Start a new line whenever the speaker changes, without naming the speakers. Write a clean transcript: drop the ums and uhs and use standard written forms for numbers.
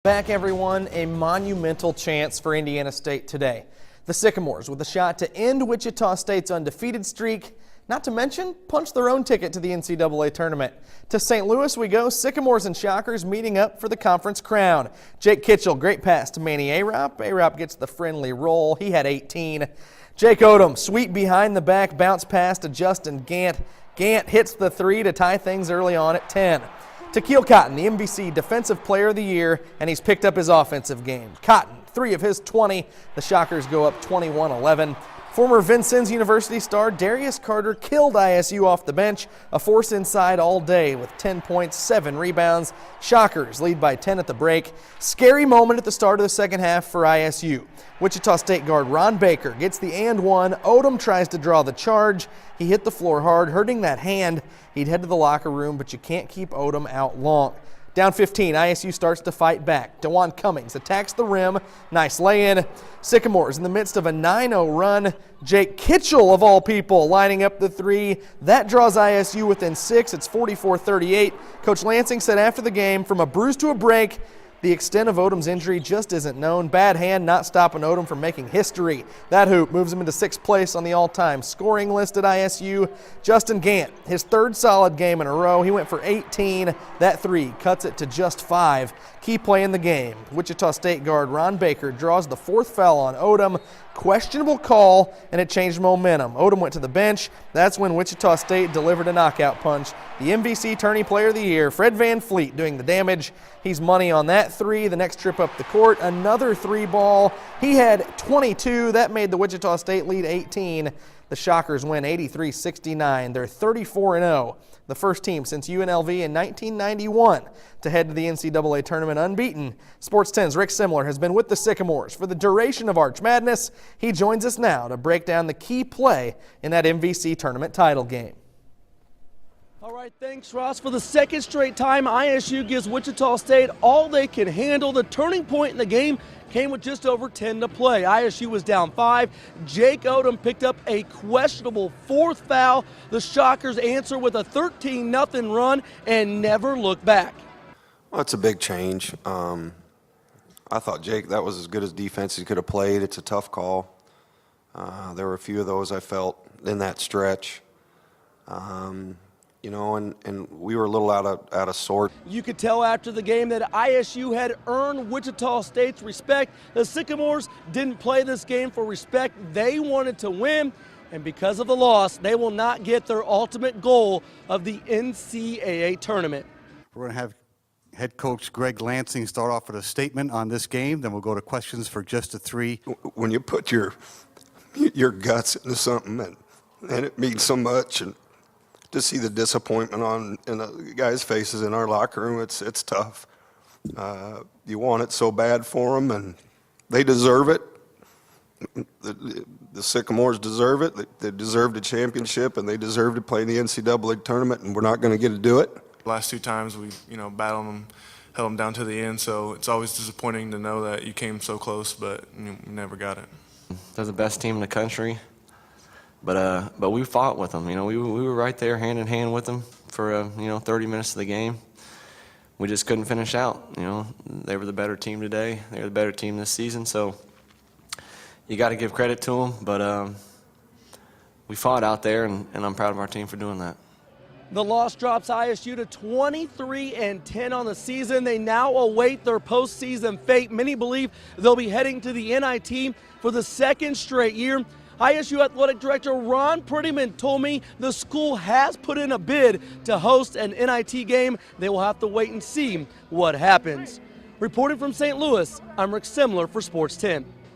Back, everyone, a monumental chance for Indiana State today. The Sycamores with a shot to end Wichita State's undefeated streak, not to mention punch their own ticket to the NCAA tournament. To St. Louis we go, Sycamores and Shockers meeting up for the conference crown. Jake Kitchell, great pass to Manny Arop. Arop gets the friendly roll. He had 18. Jake Odom, sweet behind the back, bounce pass to Justin Gant. Gant hits the three to tie things early on at 10. Tequil Cotton, the MVC Defensive Player of the Year, and he's picked up his offensive game. Cotton, 3 of his 20. The Shockers go up 21-11. Former Vincennes University star Darius Carter killed ISU off the bench, a force inside all day with 10 points, 7 rebounds. Shockers lead by 10 at the break. Scary moment at the start of the second half for ISU. Wichita State guard Ron Baker gets the and one. Odom tries to draw the charge. He hit the floor hard, hurting that hand. He'd head to the locker room, but you can't keep Odom out long. Down 15, ISU starts to fight back. DeJuan Cummings attacks the rim. Nice lay-in. Sycamores in the midst of a 9-0 run. Jake Kitchell, of all people, lining up the three. That draws ISU within 6. It's 44-38. Coach Lansing said after the game, from a bruise to a break, the extent of Odom's injury just isn't known. Bad hand not stopping Odom from making history. That hoop moves him into 6th place on the all-time scoring list at ISU. Justin Gant, his 3rd solid game in a row. He went for 18. That three cuts it to just 5. Key play in the game. Wichita State guard Ron Baker draws the 4th foul on Odom. Questionable call, and it changed momentum. Odom went to the bench. That's when Wichita State delivered a knockout punch. The MVC Tourney Player of the Year, Fred Van Fleet, doing the damage. He's money on that three. The next trip up the court, another 3-ball. He had 22. That made the Wichita State lead 18. The Shockers win 83-69. They're 34-0. The first team since UNLV in 1991 to head to the NCAA tournament unbeaten. Sports 10's Rick Simler has been with the Sycamores for the duration of Arch Madness. He joins us now to break down the key play in that MVC tournament title game.
All right, thanks, Ross. For the second straight time, ISU gives Wichita State all they can handle. The turning point in the game came with just over 10 to play. ISU was down 5. Jake Odom picked up a questionable 4th foul. The Shockers answer with a 13-0 run and never look back.
Well, it's a big change. I thought Jake, that was as good as defense he could have played. It's a tough call. There were a few of those I felt in that stretch. You know, and we were a little out of sort.
You could tell after the game that ISU had earned Wichita State's respect. The Sycamores didn't play this game for respect. They wanted to win, and because of the loss, they will not get their ultimate goal of the NCAA tournament.
We're going to have head coach Greg Lansing start off with a statement on this game, then we'll go to questions for just a 3.
When you put your guts into something and it means so much, and to see the disappointment in the guys' faces in our locker room, it's tough. You want it so bad for them, and they deserve it. The Sycamores deserve it. They deserve the championship, and they deserve to play in the NCAA tournament, and we're not going to get to do it.
Last 2 times we, battled them, held them down to the end. So it's always disappointing to know that you came so close, but you never got it.
They're the best team in the country. But we fought with them. We were right there hand in hand with them for 30 minutes of the game. We just couldn't finish out. They were the better team today. They're the better team this season. So you got to give credit to them. But we fought out there, and I'm proud of our team for doing that.
The loss drops ISU to 23-10 on the season. They now await their postseason fate. Many believe they'll be heading to the NIT for the 2nd straight year. ISU Athletic Director Ron Prettyman told me the school has put in a bid to host an NIT game. They will have to wait and see what happens. Reporting from St. Louis, I'm Rick Simler for Sports 10.